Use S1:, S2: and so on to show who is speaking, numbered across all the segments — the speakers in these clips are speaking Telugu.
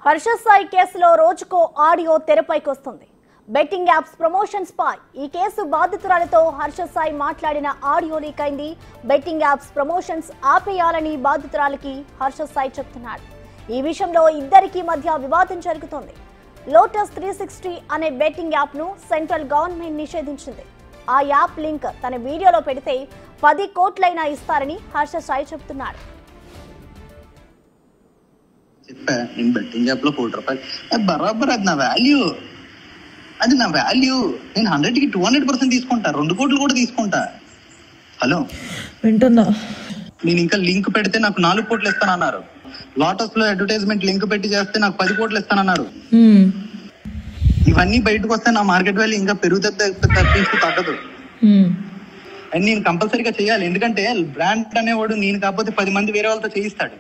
S1: హర్ష సాయి కేసులో రోజుకో ఆడియో తెరపైకి వస్తుంది. బెట్టింగ్ యాప్స్ ప్రమోషన్స్ పై ఈ కేసు బాధితురాలతో హర్ష సాయి మాట్లాడిన ఆడియో లీక్ అయింది. బెట్టింగ్ యాప్స్ ప్రమోషన్స్ ఆపేయాలని బాధితురాలకి హర్ష సాయి చెప్తున్నాడు. ఈ విషయంలో ఇద్దరికి మధ్య వివాదం జరుగుతోంది. లోటస్ 360 అనే బెట్టింగ్ యాప్ ను సెంట్రల్ గవర్నమెంట్ నిషేధించింది. ఆ యాప్ లింక్ తన వీడియోలో పెడితే 10 కోట్లైనా ఇస్తారని హర్ష సాయి చెప్తున్నాడు.
S2: నేను బెట్టింగ్ యాప్ లో 1 కోటి రూపాయలు బరాబర్ అది నా వాల్యూ, అది నా వాల్యూ. నేను 100కి 200% తీసుకుంటా, 2 కోట్లు కూడా తీసుకుంటా. హలో
S3: వింటున్నా.
S2: నేను ఇంకా లింక్ పెడితే నాకు 4 కోట్లు ఇస్తానన్నారు. లోటస్ లో అడ్వర్టైజ్మెంట్ లింక్ పెట్టి చేస్తే నాకు 10 కోట్లు ఇస్తానన్నారు. ఇవన్నీ బయటకు వస్తే నా మార్కెట్ వాల్యూ ఇంకా పెరుగుతుంది, తగ్గదు. అండ్ నేను కంపల్సరీగా చేయాలి, ఎందుకంటే బ్రాండ్ అనేవాడు నేను కాకపోతే 10 మంది వేరే వాళ్ళతో చేయిస్తాడు.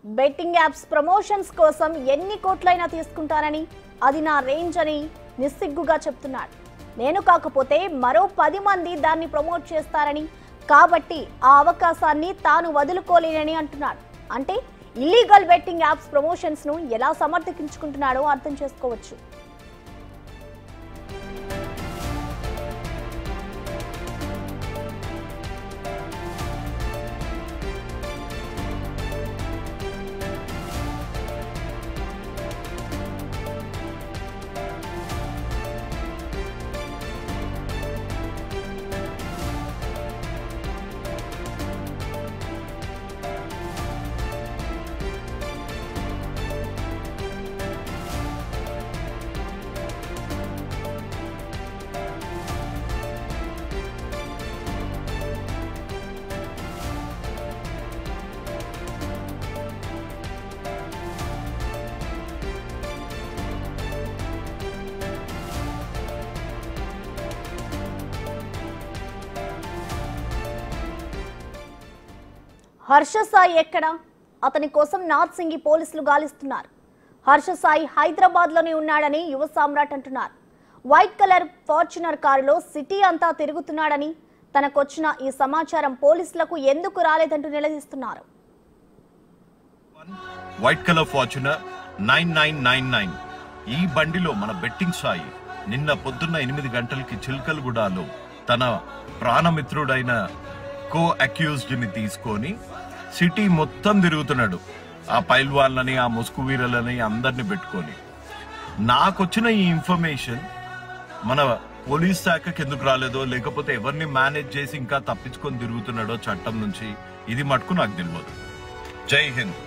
S1: బెట్టింగ్ యాప్స్ ప్రమోషన్స్ కోసం ఎన్ని కోట్లైనా తీసుకుంటానని, అది నా రేంజ్ అని నిస్సిగ్గుగా చెప్తున్నాడు. నేను కాకపోతే మరో 10 మంది దాన్ని ప్రమోట్ చేస్తారని, కాబట్టి ఆ అవకాశాన్ని తాను వదులుకోలేనని అంటున్నాడు. అంటే ఇల్లీగల్ బెట్టింగ్ యాప్స్ ప్రమోషన్స్ ను ఎలా సమర్థించుకుంటున్నాడో అర్థం చేసుకోవచ్చు. హర్ష సాయి ఎక్కడ? అతని కోసం నార్త్ సింగి పోలీసులు గాలిస్తున్నారు. హర్ష సాయి హైదరాబాద్ లోనే ఉన్నాడని యువ సామ్రాట్ అంటున్నారు. వైట్ కలర్ ఫార్చునర్ కారులో సిటీ అంతా తిరుగుతున్నాడని, తనకొచ్చిన ఈ సమాచారం పోలీసులకు ఎందుకు రాలేదంటూ నిలదీస్తున్నారు.
S4: వైట్ కలర్ ఫార్చునర్ 9999 ఈ బండిలో మన బెట్టింగ్ సాయి నిన్న పొద్దున్న 8 గంటలకి చిల్కల్గూడలో తన ప్రాణమిత్రుడైన కో అక్యూజ్డ్ ని తీసుకొని సిటీ మొత్తం తిరుగుతున్నాడు. ఆ పైల్వాళ్ళని, ఆ ముసుగు వీరలని అందరిని పెట్టుకొని. నాకొచ్చిన ఈ ఇన్ఫర్మేషన్ మన పోలీస్ శాఖకి ఎందుకు రాలేదో, లేకపోతే ఎవరిని మేనేజ్ చేసి ఇంకా తప్పించుకొని తిరుగుతున్నాడో చట్టం నుంచి, ఇది మటుకు నాకు తెలియదు. జై హింద్.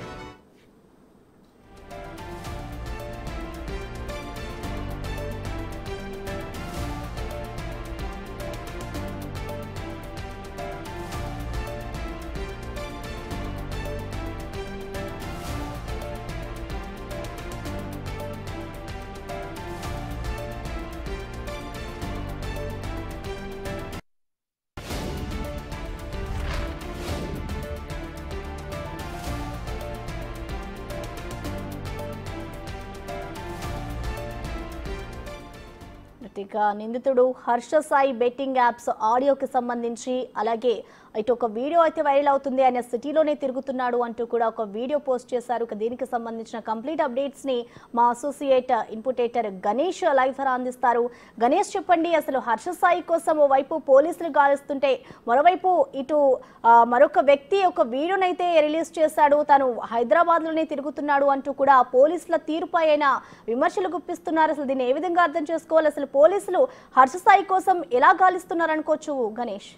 S1: నిందితుడు హర్ష సాయి బెట్టింగ్ యాప్స్ ఆడియోకి సంబంధించి, అలాగే ఇటు ఒక వీడియో అయితే వైరల్ అవుతుంది, ఆయన సిటీలోనే తిరుగుతున్నాడు అంటూ కూడా ఒక వీడియో పోస్ట్ చేశారు. దీనికి సంబంధించిన కంప్లీట్ అప్డేట్స్ ని మా అసోసియేట్ ఇన్పుటేటర్ గణేష్ లైవ్ ద్వారా అందిస్తారు. గణేష్, చెప్పండి, అసలు హర్ష సాయి కోసం ఓవైపు పోలీసులు గాలిస్తుంటే, మరోవైపు ఇటు మరొక వ్యక్తి ఒక వీడియోనైతే రిలీజ్ చేశాడు, తను హైదరాబాద్ లోనే తిరుగుతున్నాడు అంటూ కూడా పోలీసుల తీరుపై అయినా విమర్శలు గుప్పిస్తున్నారు. అసలు దీన్ని ఏ విధంగా అర్థం చేసుకోవాలి? అసలు పోలీసులు హర్ష సాయి కోసం ఎలా గాలిస్తున్నారు అనుకోవచ్చు గణేష్?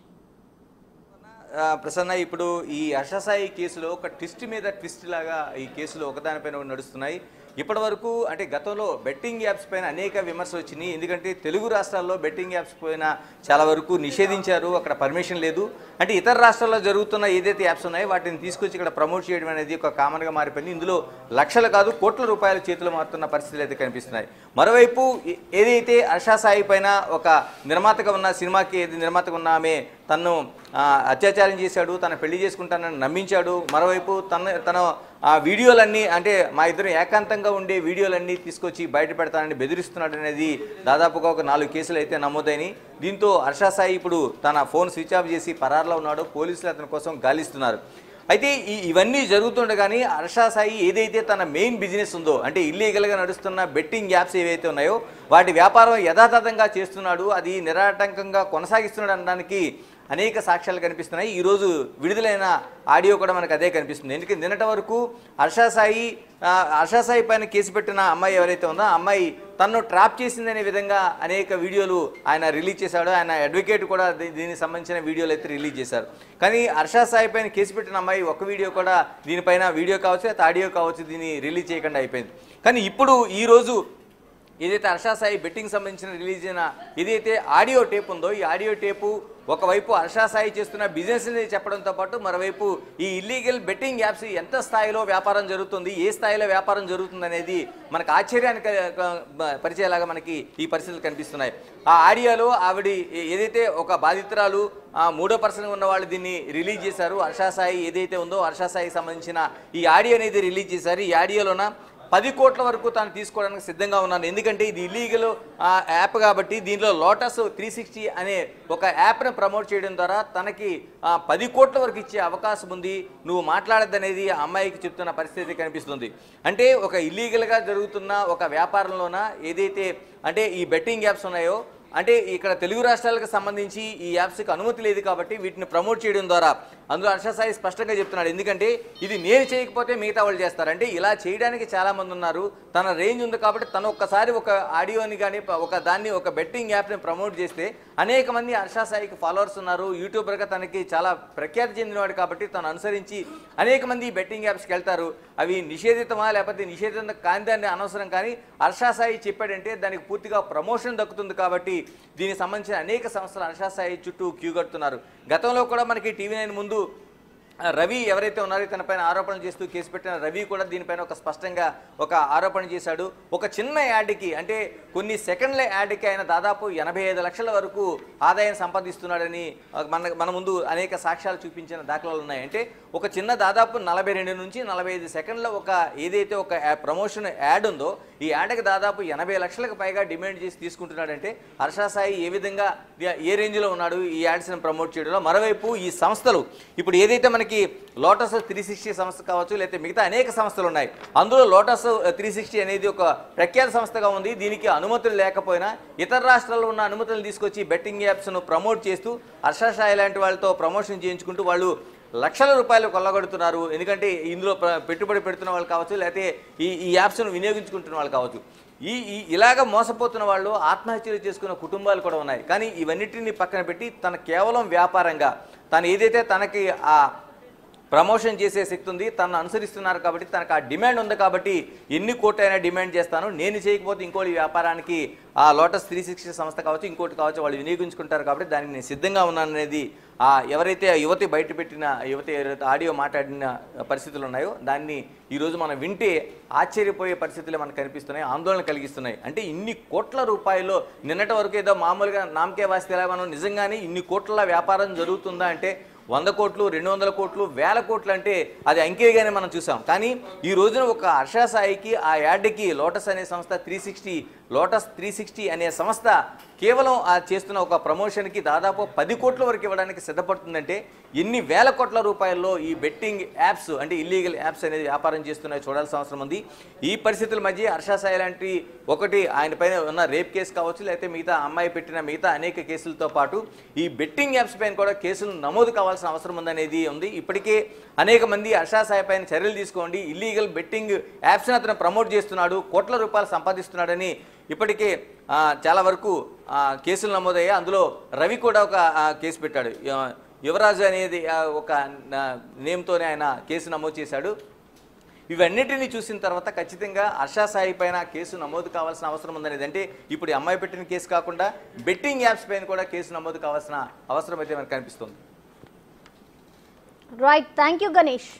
S5: ప్రసన్న, ఇప్పుడు ఈ హర్ష సాయి కేసులో ఒక ట్విస్ట్ మీద ట్విస్ట్ లాగా ఈ కేసులో ఒకదానిపైన నడుస్తున్నాయి. ఇప్పటి వరకు అంటే గతంలో బెట్టింగ్ యాప్స్ పైన అనేక విమర్శలు వచ్చినాయి. ఎందుకంటే తెలుగు రాష్ట్రాల్లో బెట్టింగ్ యాప్స్ పైన చాలా వరకు నిషేధించారు, అక్కడ పర్మిషన్ లేదు. అంటే ఇతర రాష్ట్రాల్లో జరుగుతున్న ఏదైతే యాప్స్ ఉన్నాయో వాటిని తీసుకొచ్చి ఇక్కడ ప్రమోట్ చేయడం అనేది ఒక కామన్గా మారిపోయింది. ఇందులో లక్షలు కాదు కోట్ల రూపాయల చేతులు మారుతున్న పరిస్థితులు అయితే కనిపిస్తున్నాయి. మరోవైపు ఏదైతే హర్ష సాయి పైన ఒక నిర్మాతగా ఉన్న సినిమాకి నిర్మాతగా ఉన్న ఆమె తను అత్యాచారం చేశాడు, తన పెళ్లి చేసుకుంటానని నమ్మించాడు. మరోవైపు తన ఆ వీడియోలన్నీ అంటే మా ఇద్దరు ఏకాంతంగా ఉండే వీడియోలన్నీ తీసుకొచ్చి బయట పెడతానని బెదిరిస్తున్నాడు అనేది దాదాపుగా ఒక 4 కేసులు అయితే నమోదైనవి. దీంతో హర్ష సాయి ఇప్పుడు తన ఫోన్ స్విచ్ ఆఫ్ చేసి పరారులో ఉన్నాడు. పోలీసులు అతని కోసం గాలిస్తున్నారు. అయితే ఇవన్నీ జరుగుతుండగానే హర్ష సాయి ఏదైతే తన మెయిన్ బిజినెస్ ఉందో అంటే ఇల్లీగల్గా నడుస్తున్న బెట్టింగ్ యాప్స్ ఏవైతే ఉన్నాయో వాటి వ్యాపారం యథాతథంగా చేస్తున్నాడు, అది నిరాటంకంగా కొనసాగిస్తున్నాడు అనడానికి అనేక సాక్ష్యాలు కనిపిస్తున్నాయి. ఈరోజు విడుదలైన ఆడియో కూడా మనకు అదే కనిపిస్తుంది. ఎందుకంటే నిన్నటి వరకు హర్ష సాయి పైన కేసు పెట్టిన అమ్మాయి ఎవరైతే ఉందో ఆ అమ్మాయి తనను ట్రాప్ చేసిందనే విధంగా అనేక వీడియోలు ఆయన రిలీజ్ చేశాడు. ఆయన అడ్వకేట్ కూడా దీనికి సంబంధించిన వీడియోలు అయితే రిలీజ్ చేశారు. కానీ హర్ష సాయి పైన కేసు పెట్టిన అమ్మాయి ఒక వీడియో కూడా దీనిపైన వీడియో కావచ్చు లేదా ఆడియో కావచ్చు దీన్ని రిలీజ్ చేయకుండా అయిపోయింది. కానీ ఇప్పుడు ఈరోజు ఏదైతే హర్ష సాయి బెట్టింగ్ సంబంధించిన రిలీజ్ అయిన ఏదైతే ఆడియో టేప్ ఉందో ఈ ఆడియో టేపు ఒకవైపు హర్ష సాయి చేస్తున్న బిజినెస్ ని చెప్పడంతో పాటు మరోవైపు ఈ ఇల్లీగల్ బెట్టింగ్ యాప్స్ ఎంత స్థాయిలో వ్యాపారం జరుగుతుంది, ఏ స్థాయిలో వ్యాపారం జరుగుతుంది అనేది మనకు ఆశ్చర్యానికి పరిచయలాగా మనకి ఈ పరిస్థితులు కనిపిస్తున్నాయి. ఆ ఆడియోలో ఆవిడ ఏదైతే ఒక బాధితురాలు మూడో పర్సన్ ఉన్న వాళ్ళు దీన్ని రిలీజ్ చేశారు. హర్ష సాయి ఏదైతే ఉందో హర్ష సాయికి సంబంధించిన ఈ ఆడియో అనేది రిలీజ్ చేశారు. ఈ ఆడియోలోన 10 కోట్ల వరకు తాను తీసుకోవడానికి సిద్ధంగా ఉన్నాను, ఎందుకంటే ఇది ఇల్లీగల్ యాప్ కాబట్టి దీనిలో లోటస్ 360 అనే ఒక యాప్ను ప్రమోట్ చేయడం ద్వారా తనకి 10 కోట్ల వరకు ఇచ్చే అవకాశం ఉంది, నువ్వు మాట్లాడద్దనేది ఆ అమ్మాయికి చెప్తున్న పరిస్థితి కనిపిస్తుంది. అంటే ఒక ఇల్లీగల్గా జరుగుతున్న ఒక వ్యాపారంలోన ఏదైతే అంటే ఈ బెట్టింగ్ యాప్స్ ఉన్నాయో అంటే ఇక్కడ తెలుగు రాష్ట్రాలకు సంబంధించి ఈ యాప్స్కి అనుమతి లేదు కాబట్టి వీటిని ప్రమోట్ చేయడం ద్వారా అందులో హర్ష సాయి స్పష్టంగా చెప్తున్నాడు, ఎందుకంటే ఇది నేను చేయకపోతే మిగతా వాళ్ళు చేస్తారు. అంటే ఇలా చేయడానికి చాలామంది ఉన్నారు, తన రేంజ్ ఉంది కాబట్టి తను ఒక్కసారి ఒక ఆడియోని కానీ ఒక బెట్టింగ్ యాప్ని ప్రమోట్ చేస్తే అనేక మంది హర్ష సాయికి ఫాలోవర్స్ ఉన్నారు, యూట్యూబర్గా తనకి చాలా ప్రఖ్యాతి చెందినవాడు కాబట్టి తను అనుసరించి అనేక మంది బెట్టింగ్ యాప్స్కి వెళ్తారు. అవి నిషేధితమా లేకపోతే నిషేధితం కాని దాన్ని అనవసరం, కానీ హర్ష సాయి చెప్పాడంటే దానికి పూర్తిగా ప్రమోషన్ దక్కుతుంది కాబట్టి దీనికి సంబంధించిన అనేక సంస్థలు హర్ష సాయి చుట్టూ క్యూ కడుతున్నారు. గతంలో కూడా మనకి టీవీ9 ముందు రవి ఎవరైతే ఉన్నారో తనపైన ఆరోపణలు చేస్తూ కేసు పెట్టిన రవి కూడా దీనిపైన ఒక స్పష్టంగా ఒక ఆరోపణ చేశాడు. ఒక చిన్న యాడ్కి అంటే కొన్ని సెకండ్ల యాడ్కి ఆయన దాదాపు 85 లక్షల వరకు ఆదాయం సంపాదిస్తున్నాడని మన ముందు అనేక సాక్ష్యాలు చూపించిన దాఖలాలు ఉన్నాయి. అంటే ఒక చిన్న దాదాపు 42 నుంచి 45 సెకండ్ల ఒక ఏదైతే ఒక ప్రమోషన్ యాడ్ ఉందో ఈ యాడ్కి దాదాపు 80 లక్షలకు పైగా డిమాండ్ చేసి తీసుకుంటున్నాడంటే హర్ష సాయి ఏ విధంగా ఏ రేంజ్లో ఉన్నాడు ఈ యాడ్స్ని ప్రమోట్ చేయడంలో. మరోవైపు ఈ సంస్థలు ఇప్పుడు ఏదైతే మనకి లోటస్ 360 సంస్థ కావచ్చు లేకపోతే మిగతా అనేక సంస్థలు ఉన్నాయి, అందులో లోటస్ 360 అనేది ఒక ప్రఖ్యాత సంస్థగా ఉంది. దీనికి అనుమతులు లేకపోయినా ఇతర రాష్ట్రాల్లో ఉన్న అనుమతులు తీసుకొచ్చి బెట్టింగ్ యాప్స్ను ప్రమోట్ చేస్తూ హర్ష సాయి లాంటి వాళ్ళతో ప్రమోషన్ చేయించుకుంటూ వాళ్ళు లక్షల రూపాయలు కొల్లగొడుతున్నారు. ఎందుకంటే ఇందులో పెట్టుబడి పెడుతున్న వాళ్ళు కావచ్చు లేకపోతే ఈ యాప్స్ను వినియోగించుకుంటున్న వాళ్ళు కావచ్చు. ఇలాగ మోసపోతున్న వాళ్ళు ఆత్మహత్యలు చేసుకున్న కుటుంబాలు కూడా ఉన్నాయి. కానీ ఇవన్నిటిని పక్కన పెట్టి తన కేవలం వ్యాపారంగా తను ఏదైతే తనకి ఆ ప్రమోషన్ చేసే శక్తి ఉంది, తనను అనుసరిస్తున్నారు కాబట్టి తనకు ఆ డిమాండ్ ఉంది కాబట్టి ఎన్ని కోట్లైనా డిమాండ్ చేస్తాను, నేను చేయకపోతే ఇంకోటి వ్యాపారానికి ఆ లోటస్ 360 సంస్థ కావచ్చు ఇంకోటి కావచ్చు వాళ్ళు వినియోగించుకుంటారు కాబట్టి దానికి నేను సిద్ధంగా ఉన్నాను అనేది ఎవరైతే యువతి బయటపెట్టిన యువతి ఎవరైతే ఆడియో మాట్లాడిన పరిస్థితులు ఉన్నాయో దాన్ని ఈరోజు మనం వింటే ఆశ్చర్యపోయే పరిస్థితులు మనకు కనిపిస్తున్నాయి, ఆందోళన కలిగిస్తున్నాయి. అంటే ఇన్ని కోట్ల రూపాయలు నిన్నటి వరకు ఏదో మామూలుగా నామకే వాస్తే మనం నిజంగానే ఇన్ని కోట్ల వ్యాపారం జరుగుతుందా అంటే 100 కోట్లు 200 కోట్లు 1000 కోట్లు అంటే అది అంకెగానే మనం చూసాం. కానీ ఈ రోజున ఒక హర్ష సాయికి ఆ యాడ్కి లోటస్ అనే సంస్థ లోటస్ 360 అనే సంస్థ కేవలం చేస్తున్న ఒక ప్రమోషన్కి దాదాపు 10 కోట్ల వరకు ఇవ్వడానికి సిద్ధపడుతుందంటే ఎన్ని వేల కోట్ల రూపాయల్లో ఈ బెట్టింగ్ యాప్స్ అంటే ఇల్లీగల్ యాప్స్ అనేది వ్యాపారం చేస్తున్నాయి చూడాల్సిన అవసరం ఉంది. ఈ పరిస్థితుల మధ్య హర్ష సాయి లాంటి ఒకటి ఆయన పైన ఉన్న రేప్ కేసు కావచ్చు లేకపోతే మిగతా అమ్మాయి పెట్టిన మిగతా అనేక కేసులతో పాటు ఈ బెట్టింగ్ యాప్స్ పైన కూడా కేసులు నమోదు కావాల్సిన అవసరం ఉందనేది ఉంది. ఇప్పటికే అనేక మంది హర్ష సాయి పైన చర్యలు తీసుకోండి, ఇల్లీగల్ బెట్టింగ్ యాప్స్ని అతను ప్రమోట్ చేస్తున్నాడు, కోట్ల రూపాయలు సంపాదిస్తున్నాడని ఇప్పటికే చాలా వరకు కేసులు నమోదయ్యాయి. అందులో రవి కూడా ఒక కేసు పెట్టాడు, యువరాజు అనేది ఒక నేమ్తోనే ఆయన కేసు నమోదు చేశాడు. ఇవన్నిటిని చూసిన తర్వాత ఖచ్చితంగా హర్ష సాయి పైన కేసు నమోదు కావాల్సిన అవసరం ఉందనేది. అంటే ఇప్పుడు అమ్మాయి పెట్టిన కేసు కాకుండా బెట్టింగ్ యాప్స్ పైన కూడా కేసు నమోదు కావాల్సిన అవసరం అయితే మనకు కనిపిస్తుంది.
S1: Right, thank you Ganesh.